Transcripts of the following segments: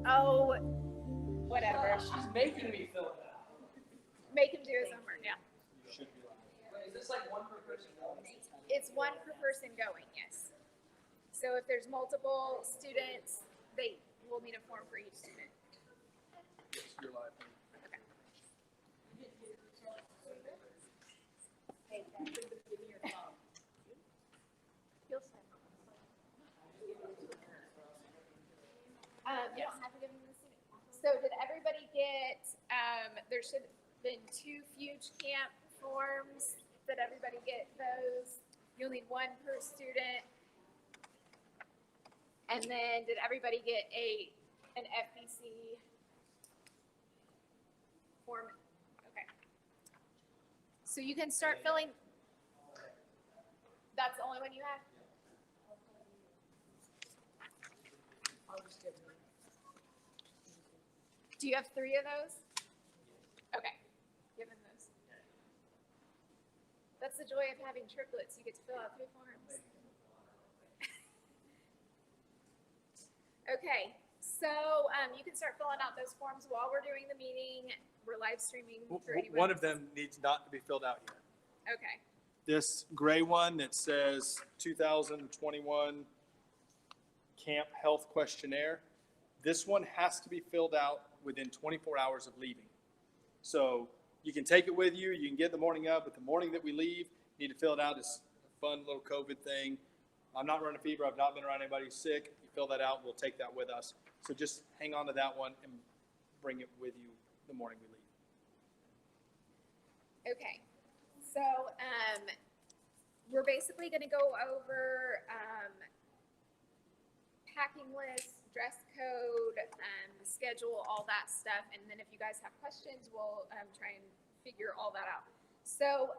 Oh, whatever. She's making me fill it out. Make him do his homework. Yeah. You should be lying. Wait, is this like one per person? It's one per person going. Yes. So if there's multiple students, they will need a form for each student. Yes, you're live. Okay. You'll sign. You don't have to give them the student. So did everybody get? There should have been 2 Fuge Camp forms. Did everybody get those? You'll need 1 per student. And then did everybody get an FBC form? Okay. So you can start filling. That's the only one you have? Do you have 3 of those? Okay. Give him those. That's the joy of having triplets. You get to fill out 3 forms. Okay, so you can start filling out those forms while we're doing the meeting. We're live streaming for anybody. One of them needs not to be filled out yet. Okay. This gray one that says 2021 Camp Health Questionnaire, this one has to be filled out within 24 hours of leaving. So you can take it with you, you can get the morning of, but the morning that we leave, you need to fill it out. It's a fun little COVID thing. I'm not running a fever, I've not been around anybody who's sick. You fill that out, we'll take that with us. So just hang on to that one and bring it with you the morning we leave. Okay. So we're basically going to go over packing list, dress code, schedule, all that stuff. And then if you guys have questions, we'll try and figure all that out. So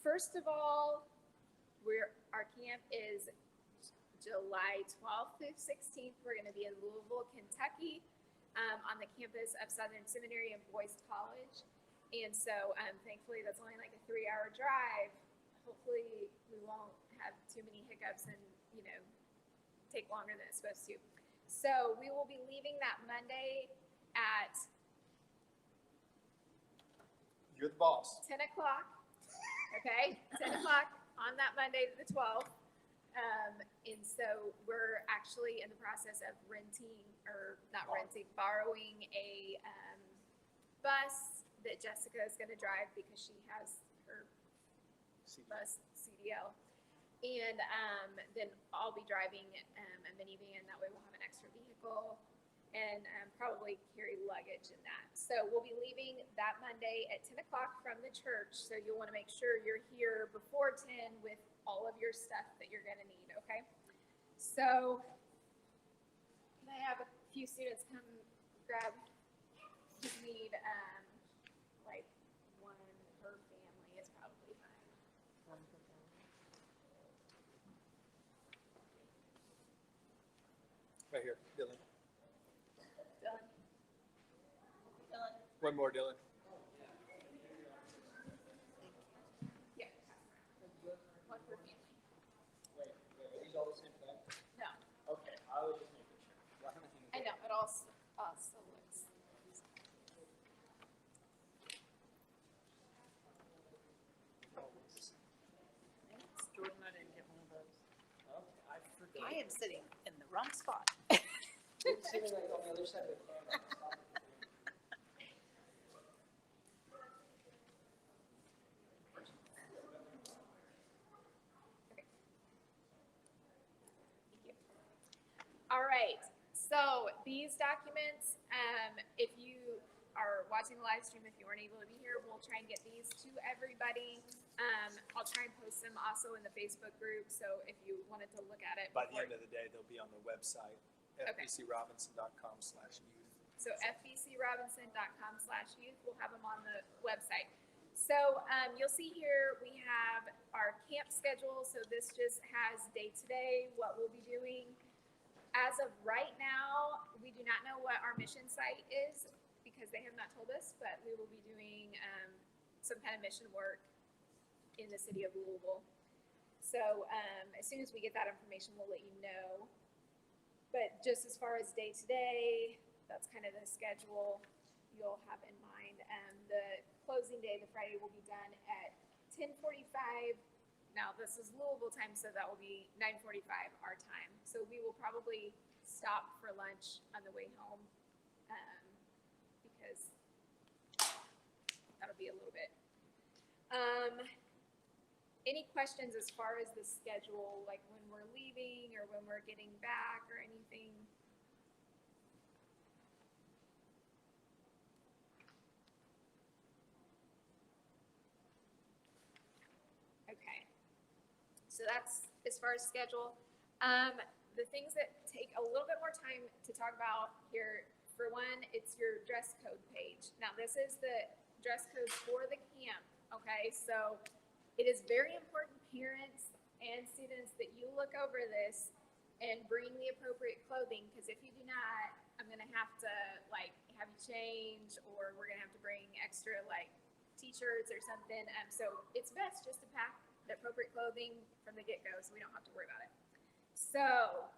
first of all, our camp is July 12th through 16th. We're going to be in Louisville, Kentucky, on the campus of Southern Seminary and Boyce College. And so thankfully that's only like a 3-hour drive. Hopefully we won't have too many hiccups and, take longer than it's supposed to. So we will be leaving that Monday at You're the boss. 10 o'clock. Okay, 10 o'clock on that Monday the 12th. And so we're actually in the process of borrowing a bus that Jessica is going to drive because she has her bus CDL. And then I'll be driving a minivan. That way we'll have an extra vehicle and probably carry luggage in that. So we'll be leaving that Monday at 10 o'clock from the church. So you'll want to make sure you're here before 10 with all of your stuff that you're going to need, okay? So can I have a few students come grab? Just need like 1 per family is probably fine. 1 per family. Right here, Dylan. Dylan. One more, Dylan. Yeah. 1 per family. Wait, are these all the same thing? No, Okay, I was just making sure. I know, it also looks. Jordan, I didn't get one of those. Okay, I forgot. I am sitting in the wrong spot. You're sitting like on the other side of the camera. All right, so these documents, if you are watching the live stream, if you weren't able to be here, we'll try and get these to everybody. I'll try and post them also in the Facebook group, so if you wanted to look at it. By the end of the day, they'll be on the website, Okay. fbcrobinson.com/youth. So fbcrobinson.com/youth, we'll have them on the website. So you'll see here we have our camp schedule. So this just has day-to-day, what we'll be doing. As of right now, we do not know what our mission site is because they have not told us, but we will be doing some kind of mission work in the city of Louisville. So as soon as we get that information, we'll let you know. But just as far as day to day, that's kind of the schedule you'll have in mind. The closing day, the Friday, will be done at 10:45. Now, this is Louisville time, so that will be 9:45 our time. So we will probably stop for lunch on the way home, because that'll be a little bit. Any questions as far as the schedule, like when we're leaving or when we're getting back or anything? Okay. So that's as far as schedule. The things that take a little bit more time to talk about here, for one, it's your dress code page. Now, this is the dress code for the camp, okay? So it is very important, parents and students, that you look over this and bring the appropriate clothing, because if you do not, I'm gonna have to have you change, or we're gonna have to bring extra t-shirts or something. So it's best just to pack the appropriate clothing from the get-go, so we don't have to worry about it. So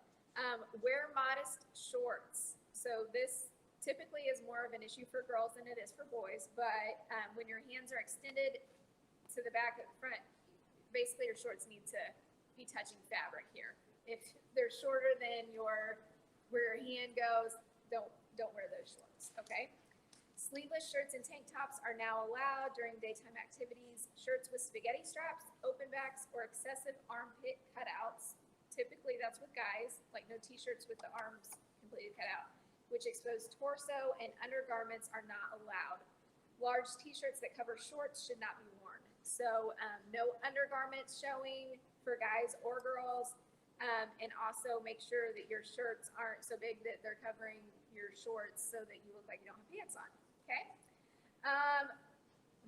wear modest shorts. So this typically is more of an issue for girls than it is for boys, but when your hands are extended to the back of the front, basically your shorts need to be touching fabric here. If they're shorter than where your hand goes, don't wear those shorts, okay? Sleeveless shirts and tank tops are now allowed during daytime activities. Shirts with spaghetti straps, open backs, or excessive armpit cutouts. Typically that's with guys, like no t-shirts with the arms completely cut out, which expose torso and undergarments are not allowed. Large t-shirts that cover shorts should not be worn. So no undergarments showing for guys or girls. And also make sure that your shirts aren't so big that they're covering your shorts so that you look like you don't have pants on, okay?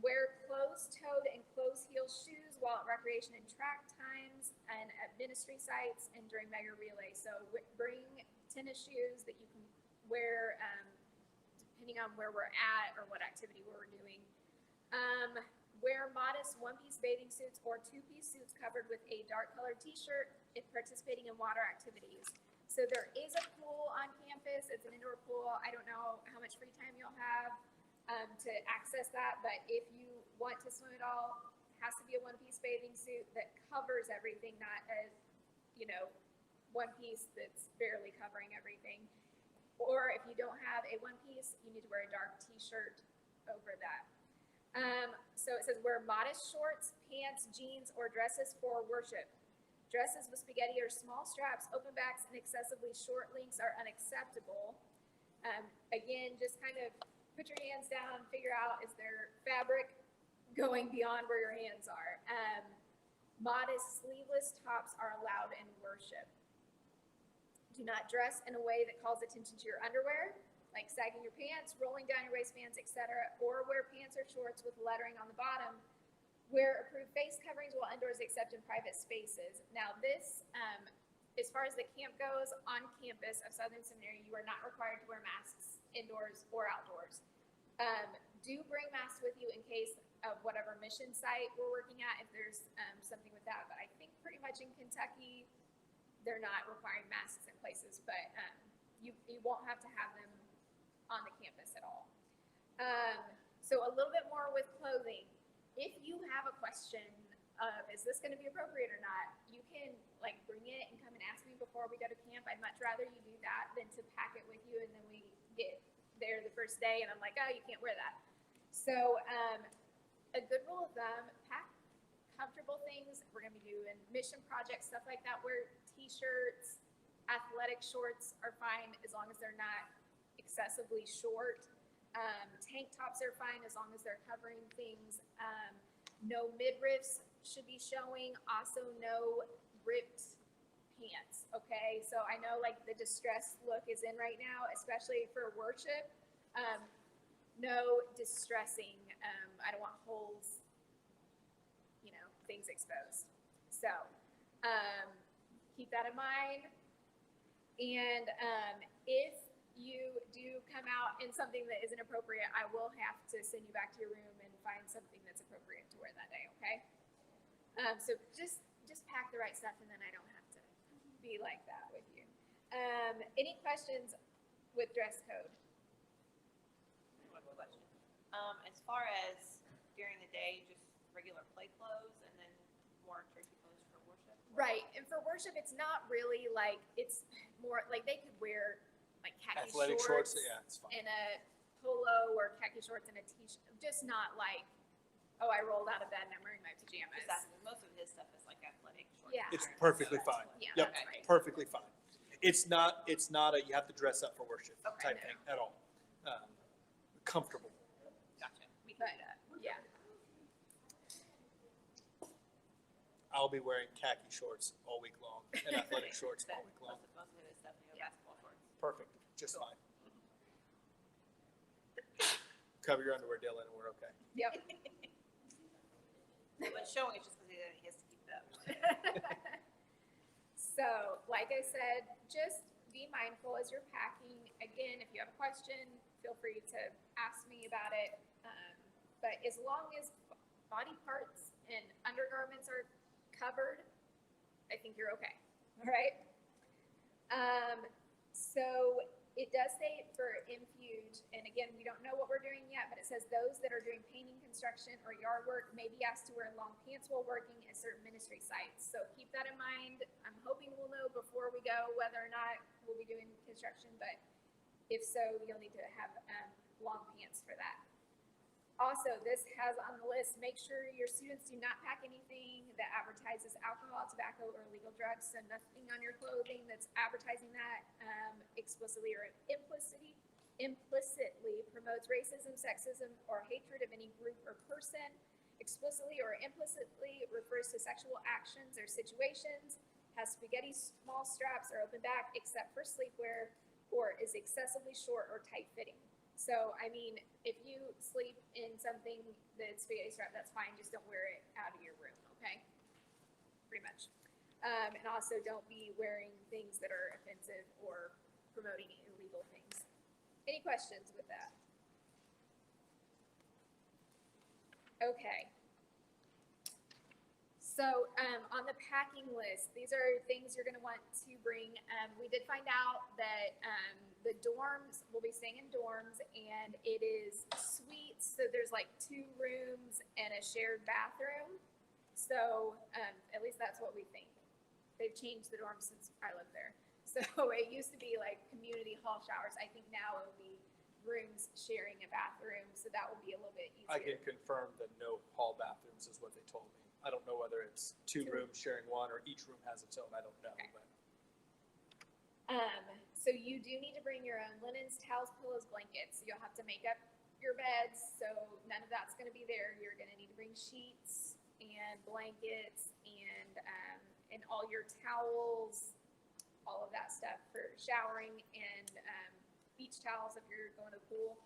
Wear closed-toed and closed-heel shoes while at recreation and track times and at ministry sites and during mega relay. So bring tennis shoes that you can wear depending on where we're at or what activity we're doing. Wear modest one-piece bathing suits or two-piece suits covered with a dark-colored t-shirt if participating in water activities. So there is a pool on campus. It's an indoor pool. I don't know how much free time you'll have to access that, but if you want to swim at all, it has to be a one-piece bathing suit that covers everything, not a, one piece that's barely covering everything. Or if you don't have a one-piece, you need to wear a dark t-shirt over that. So it says wear modest shorts, pants, jeans, or dresses for worship. Dresses with spaghetti or small straps, open backs, and excessively short lengths are unacceptable. Again, just kind of put your hands down, figure out, is there fabric going beyond where your hands are? Modest sleeveless tops are allowed in worship. Do not dress in a way that calls attention to your underwear, like sagging your pants, rolling down your waistbands, etc., or wear pants or shorts with lettering on the bottom. Wear approved face coverings while indoors except in private spaces. Now this, as far as the camp goes, on campus of Southern Seminary, you are not required to wear masks indoors or outdoors. Do bring masks with you in case of whatever mission site we're working at, if there's something with that. But I think pretty much in Kentucky, they're not requiring masks in places, but you won't have to have them on the campus at all. So a little bit more with clothing. If you have a question of, is this going to be appropriate or not, you can bring it and come and ask me before we go to camp. I'd much rather you do that than to pack it with you and then we get there the first day and I'm like, oh, you can't wear that. So a good rule of thumb, pack comfortable things. We're going to be doing mission projects, stuff like that, wear t-shirts, athletic shorts are fine as long as they're not excessively short. Tank tops are fine as long as they're covering things. No midriffs should be showing. Also, no ripped pants. Okay, so I know the distressed look is in right now, especially for worship. No distressing. I don't want holes, things exposed. So keep that in mind. And if you do come out in something that isn't appropriate, I will have to send you back to your room and find something that's appropriate to wear that day, okay? So just pack the right stuff and then I don't have to be like that with you. Any questions with dress code? One question. As far as during the day, just regular play clothes and then more churchy clothes for worship? Right, and for worship, it's not really like, it's more, like, they could wear like khaki Athletic shorts, yeah, it's fine. and a polo or khaki shorts and a t-shirt, just not like, oh, I rolled out of bed and I'm wearing my pajamas. Exactly. Most of his stuff is like athletic shorts. Yeah. It's and perfectly so fine. Yeah, Yep, that's right. perfectly fine. It's not a you have to dress up for worship Okay. type thing at all. Comfortable. Gotcha. We can do that. Yeah, I'll be wearing khaki shorts all week long and athletic shorts all That- week long. most of his stuff, Yeah. basketball shorts. Perfect, just Cool. fine. Cover your underwear, Dylan, and we're okay. yep. But showing is just because he has to keep it up. So, like I said, just be mindful as you're packing. Again, if you have a question, feel free to ask me about it. But as long as body parts and undergarments are covered, I think you're okay. All right. So it does say for Infuge, and again, we don't know what we're doing yet, but it says those that are doing painting, construction, or yard work may be asked to wear long pants while working at certain ministry sites. So keep that in mind. I'm hoping we'll know before we go whether or not we'll be doing construction, but if so, you'll need to have long pants for that. Also, this has on the list, make sure your students do not pack anything that advertises alcohol, tobacco, or illegal drugs. So nothing on your clothing that's advertising that explicitly or implicitly promotes racism, sexism, or hatred of any group or person. Explicitly or implicitly refers to sexual actions or situations, has spaghetti small straps or open back except for sleepwear, or is excessively short or tight-fitting. So, I mean, if you sleep in something that's spaghetti strap, that's fine. Just don't wear it out of your room, okay? Pretty much. And also don't be wearing things that are offensive or promoting illegal things. Any questions with that? Okay. So on the packing list, these are things you're going to want to bring. We did find out that the dorms, we'll be staying in dorms, and it is suites. So there's like 2 rooms and a shared bathroom. So at least that's what we think. They've changed the dorms since I lived there. So it used to be like community hall showers. I think now it'll be rooms sharing a bathroom. So that will be a little bit easier. I can confirm that no hall bathrooms is what they told me. I don't know whether it's 2 rooms sharing one or each room has its own. I don't know. Okay. But So you do need to bring your own linens, towels, pillows, blankets. You'll have to make up your beds, so none of that's going to be there. You're going to need to bring sheets and blankets and all your towels, all of that stuff for showering, and beach towels if you're going to the pool.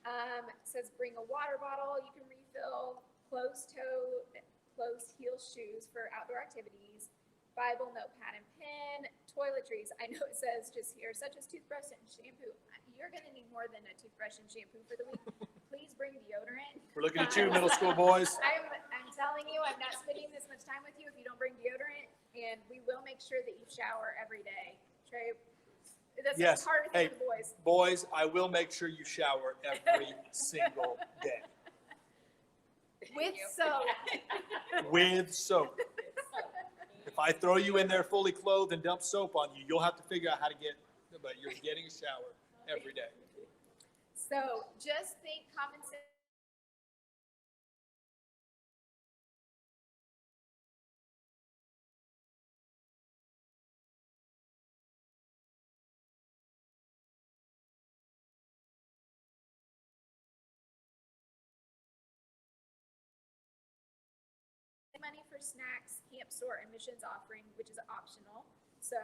It says bring a water bottle you can refill, closed-toe, closed-heel shoes for outdoor activities, Bible, notepad, and pen, toiletries. I know it says just here, such as toothbrush and shampoo. You're going to need more than a toothbrush and shampoo for the week. Please bring deodorant. we're looking at you, middle school boys. I'm telling you, I'm not spending this much time with you if you don't bring deodorant, and we will make sure that you shower every day. Trey, that's Yes. the hardest Hey. for the boys. Boys, I will make sure you shower every single day With you. soap. with soap. If I throw you in there fully clothed and dump soap on you, you'll have to figure out how to get, but you're getting a shower every day. So just think common sense. Money for snacks, camp store, and missions offering, which is optional. So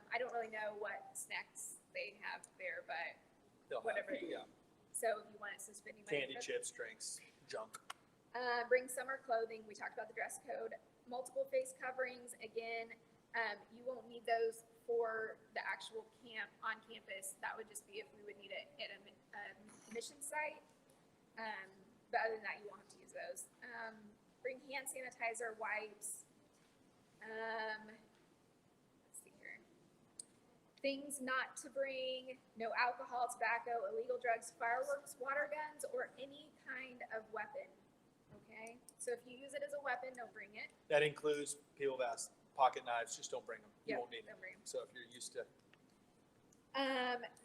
I don't really know what snacks they have there, but They'll have- Whatever. Yeah. so if you want to spend money. Candy, for- chips, drinks, junk. Bring summer clothing. We talked about the dress code. Multiple face coverings. Again, you won't need those for the actual camp on campus. That would just be if we would need it at a mission site. But other than that, you won't have to use those. Bring hand sanitizer, wipes. Let's see here. things not to bring: no alcohol, tobacco, illegal drugs, fireworks, water guns, or any kind of weapon. Okay? So if you use it as a weapon, don't bring it. That includes people that have pocket knives, just don't bring them. You Yep, won't need them. don't bring 'em. So if you're used to,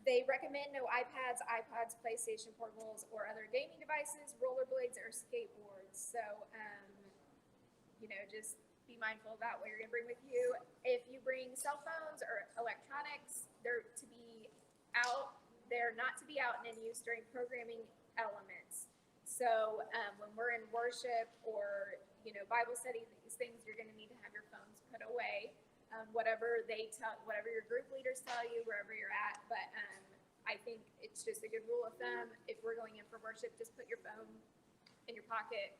They recommend no iPads, iPods, PlayStation portables, or other gaming devices, rollerblades, or skateboards. So, just be mindful about what you're going to bring with you. If you bring cell phones or electronics, they're to be out. They're not to be out and in use during programming elements. So, when we're in worship or Bible study, these things, you're going to need to have your phones put away. Whatever whatever your group leaders tell you, wherever you're at. But I think it's just a good rule of thumb. If we're going in for worship, just put your phone in your pocket,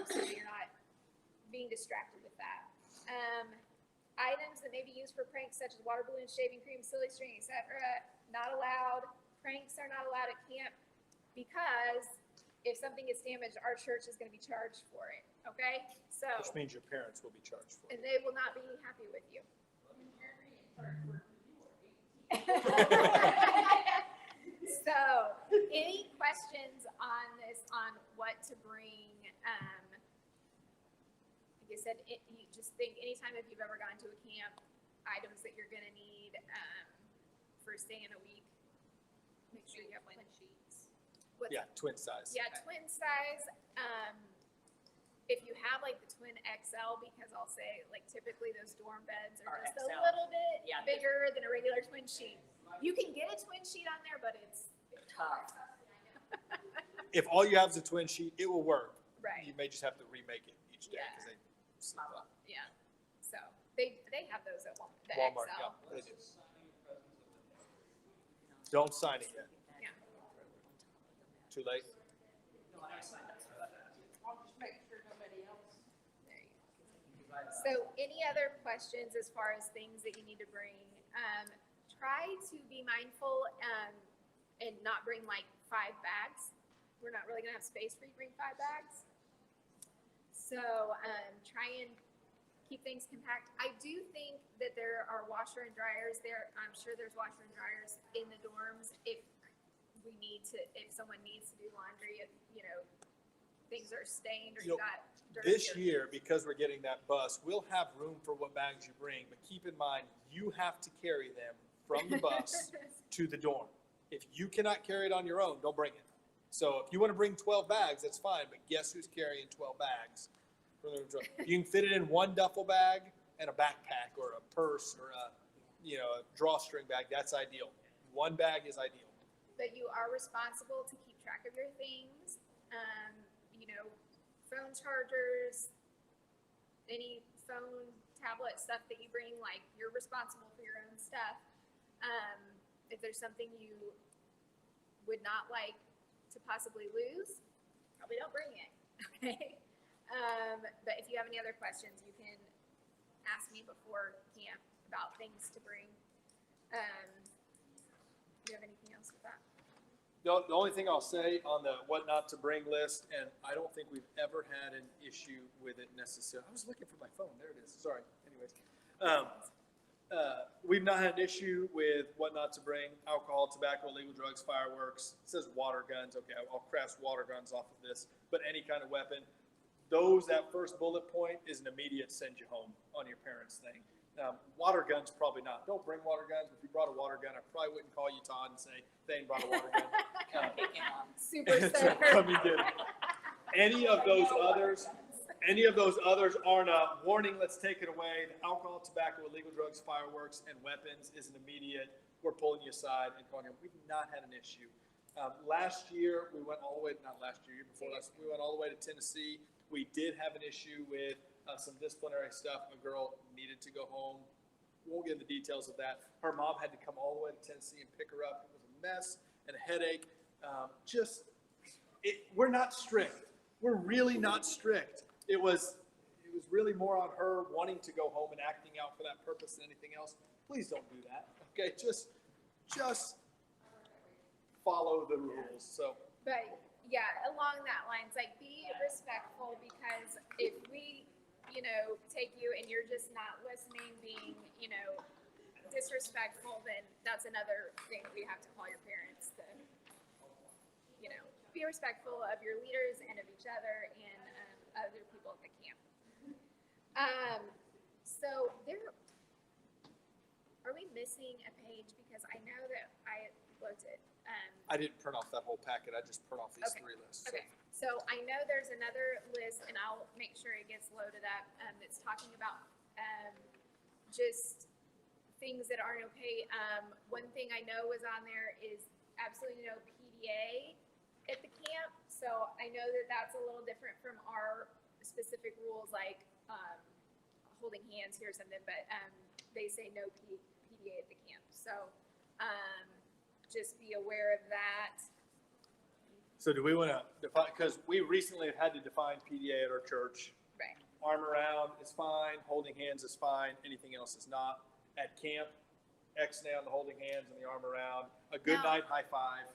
so that you're not being distracted with that. Items that may be used for pranks, such as water balloons, shaving cream, silly string, etc., not allowed. Pranks are not allowed at camp because if something gets damaged, our church is going to be charged for it. Okay, so. which means your parents will be charged for it. And they will not be happy with you. So, any questions on this, on what to bring? Like I said, you just think anytime if you've ever gone to a camp, items that you're gonna need for staying a week. Make sure you have Twin plenty. sheets. What's- Yeah, twin size. Yeah, twin size. If you have like the twin XL, because I'll say like typically those dorm beds are Or just XL. a little bit Yeah. bigger than a regular twin sheet. You can get a twin sheet on there, but it's Tough. If all you have is a twin sheet, it will work. right. You may just have to remake it each day Yeah. because they slip up. Yeah. So they have those at Walmart. The Walmart, XL. yeah, they do. Don't sign it yet. Yeah. Too late. There you go. So any other questions as far as things that you need to bring? Try to be mindful and not bring like 5 bags. We're not really gonna have space for you to bring 5 bags. So try and keep things compact. I do think that there are washer and dryers there. I'm sure there's washer and dryers in the dorms if someone needs to do laundry, if things are stained or you got dirt. This or- year, because we're getting that bus, we'll have room for what bags you bring, but keep in mind, you have to carry them from the bus to the dorm. If you cannot carry it on your own, don't bring it. So if you want to bring 12 bags, that's fine, but guess who's carrying 12 bags? You can fit it in one duffel bag and a backpack or a purse or a drawstring bag. That's ideal. One bag is ideal. But you are responsible to keep track of your things. Phone chargers, any phone, tablet stuff that you bring, like you're responsible for your own stuff. If there's something you would not like to possibly lose, probably don't bring it. Okay. But if you have any other questions, you can ask me before camp about things to bring. Do you have anything else with that? The only thing I'll say on the what not to bring list, and I don't think we've ever had an issue with it necessarily. I was looking for my phone. There it is. Sorry. Anyways, we've not had an issue with what not to bring: alcohol, tobacco, illegal drugs, fireworks. It says water guns. Okay, I'll cross water guns off of this. But any kind of weapon. That first bullet point is an immediate send you home on your parents' thing. Water guns, probably not. Don't bring water guns. If you brought a water gun, I probably wouldn't call you Todd and say they ain't brought a water gun. Super It's soaker. like, come and get it. Any of those others aren't a warning, let's take it away. The alcohol, tobacco, illegal drugs, fireworks, and weapons is an immediate, we're pulling you aside and calling you. We've not had an issue. Last year, we went all the way, not last year, year before last, we went all the way to Tennessee. We did have an issue with some disciplinary stuff. A girl needed to go home. Won't get into the details of that. Her mom had to come all the way to Tennessee and pick her up. It was a mess and a headache. We're not strict. We're really not strict. It was really more on her wanting to go home and acting out for that purpose than anything else. Please don't do that. Okay, just follow the rules. So. But yeah, along that lines, like be respectful, because if we, take you and you're just not listening, being, disrespectful, then that's another thing we have to call your parents to, be respectful of your leaders and of each other and other people at the camp. So are we missing a page? Because I know that I looked at. I didn't print off that whole packet. I just print off these Okay. 3 lists. So. Okay, so I know there's another list, and I'll make sure it gets loaded up, that's talking about, just things that aren't okay. One thing I know was on there is absolutely no PDA at the camp, so I know that that's a little different from our specific rules, like, holding hands here or something, but, they say no PDA at the camp, so, just be aware of that. So do we want to define, because we recently have had to define PDA at our church. Right. Arm around is fine, holding hands is fine, anything else is not. At camp, X-nay on the holding hands and the arm around, a good No. night high five.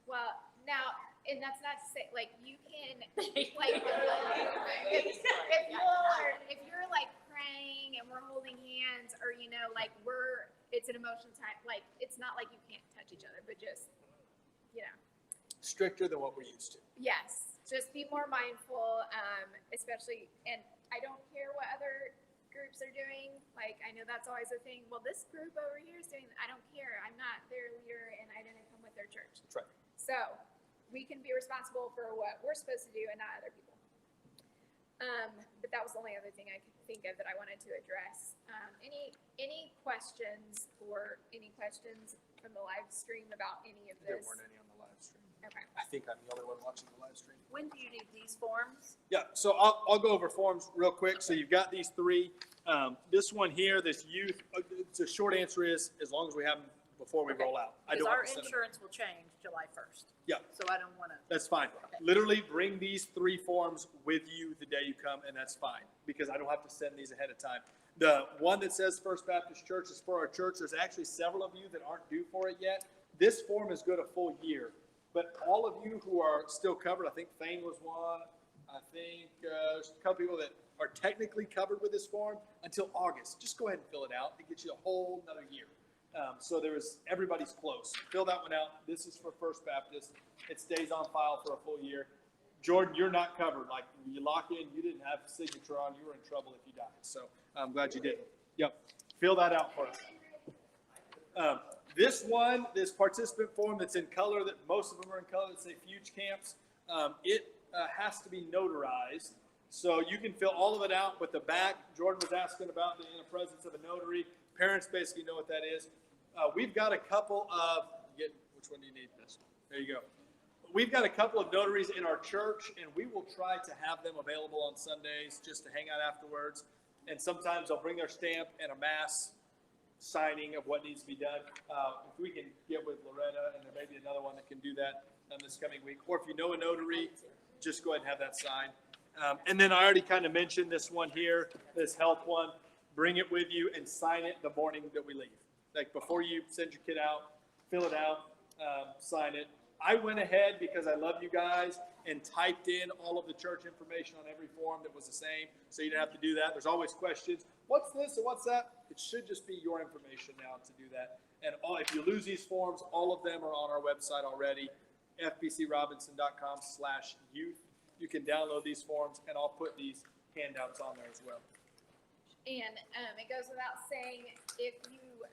Well, now, and that's not to say, like, you can, like, if you're like praying and we're holding hands, or, like, it's an emotional time, like, it's not like you can't touch each other, but just, Stricter than what we're used to. yes, just be more mindful, especially, and I don't care what other groups are doing, like, I know that's always a thing, well, this group over here is doing, I don't care, I'm not their leader and I didn't come with their church. That's right. So we can be responsible for what we're supposed to do and not other people. But that was the only other thing I could think of that I wanted to address. Any questions from the live stream about any of There this? weren't any on the live stream. Okay. I think I'm the only one watching the live stream. When do you need these forms? Yeah, so I'll go over forms real quick. So you've got these 3. This one here, this youth, the short answer is as long as we have them before we roll out. I Because don't our have to send them. insurance will change July 1st. Yeah. So I don't want to. That's fine. Literally bring these 3 forms with you the day you come, and that's fine because I don't have to send these ahead of time. The one that says First Baptist Church is for our church. There's actually several of you that aren't due for it yet. This form is good a full year, but all of you who are still covered, I think Thane was one. I think there's a couple people that are technically covered with this form until August. Just go ahead and fill it out. It gets you a whole another year. So everybody's close. Fill that one out. This is for First Baptist. It stays on file for a full year. Jordan, you're not covered. Like, you lock in, you didn't have a signature on, you were in trouble if you died. So I'm glad you didn't. Yep. Fill that out for us. This participant form that's in color, that most of them are in color, that say Fuge Camps, it has to be notarized. So you can fill all of it out, but the back, Jordan was asking about in the presence of a notary. Parents basically know what that is. We've got a couple of, which one do you need? This one. There you go. We've got a couple of notaries in our church, and we will try to have them available on Sundays just to hang out afterwards. And sometimes they'll bring their stamp and a mass signing of what needs to be done. If we can get with Loretta, and there may be another one that can do that this coming week. Or if you know a notary, just go ahead and have that signed. And then I already kind of mentioned this one here, this health one. Bring it with you and sign it the morning that we leave. Like, before you send your kid out, fill it out, sign it. I went ahead because I love you guys and typed in all of the church information on every form that was the same, so you didn't have to do that. There's always questions. What's this and what's that? It should just be your information now to do that. And if you lose these forms, all of them are on our website already, fbcrobinson.com/youth. You can download these forms, and I'll put these handouts on there as well. And it goes without saying, if you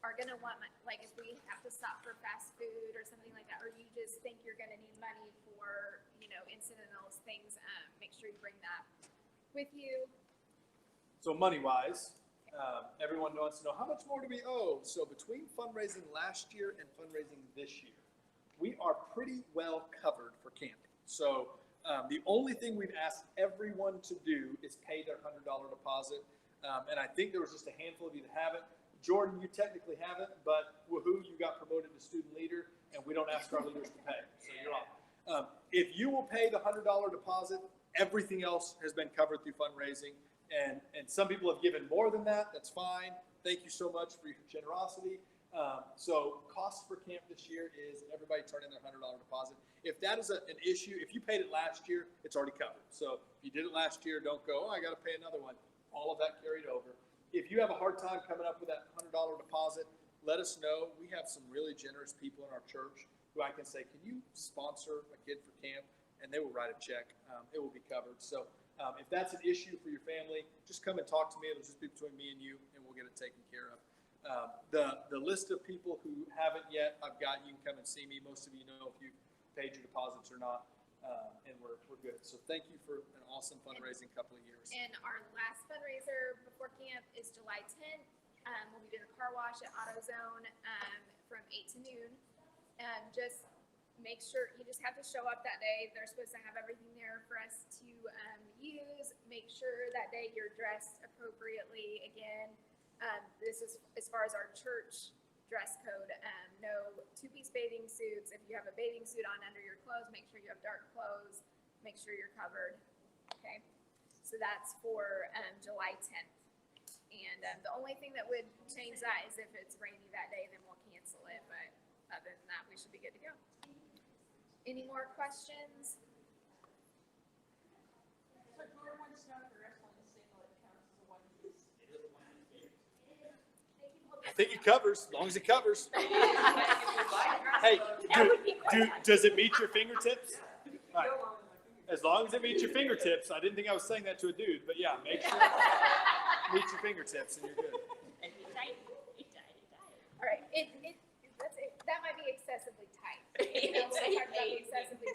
are going to want, like, if we have to stop for fast food or something like that, or you just think you're going to need money for, incidentals, things, make sure you bring that with you. So money-wise, everyone wants to know, how much more do we owe? So between fundraising last year and fundraising this year, we are pretty well covered for camping. So the only thing we've asked everyone to do is pay their $100 deposit. And I think there was just a handful of you that haven't. Jordan, you technically haven't, but woohoo, you got promoted to student leader, and we don't ask our leaders to pay. So you're on. If you will pay the $100 deposit, everything else has been covered through fundraising. And some people have given more than that. That's fine. Thank you so much for your generosity. So cost for camp this year is everybody turn in their $100 deposit. If that is an issue, if you paid it last year, it's already covered. So if you did it last year, don't go, I got to pay another one. All of that carried over. if you have a hard time coming up with that $100 deposit, let us know. We have some really generous people in our church who I can say, can you sponsor a kid for camp? And they will write a check. It will be covered. So if that's an issue for your family, just come and talk to me. It'll just be between me and you, and we'll get it taken care of. The list of people who haven't yet, I've got. You can come and see me. Most of you know if you've paid your deposits or not, and we're good. So thank you for an awesome fundraising couple of years. And our last fundraiser before camp is July 10th. We'll be doing a car wash at AutoZone from 8 to noon. Just make sure, you just have to show up that day. They're supposed to have everything there for us to use. Make sure that day you're dressed appropriately. Again, this is as far as our church dress code. No two-piece bathing suits. If you have a bathing suit on under your clothes, make sure you have dark clothes. Make sure you're covered. Okay, so that's for July 10th. And the only thing that would change that is if it's rainy that day, then we'll cancel it. But other than that, we should be good to go. Any more questions? So Jordan wants to know if the wrestling is single, it counts as a one piece. I think it covers, as long as it covers. Hey, does it meet your fingertips? All right. As long as it meets your fingertips. I didn't think I was saying that to a dude, but yeah, make sure it meets your fingertips and you're good. All right, that's it. That might be excessively tight. You know, we'll talk about the excessively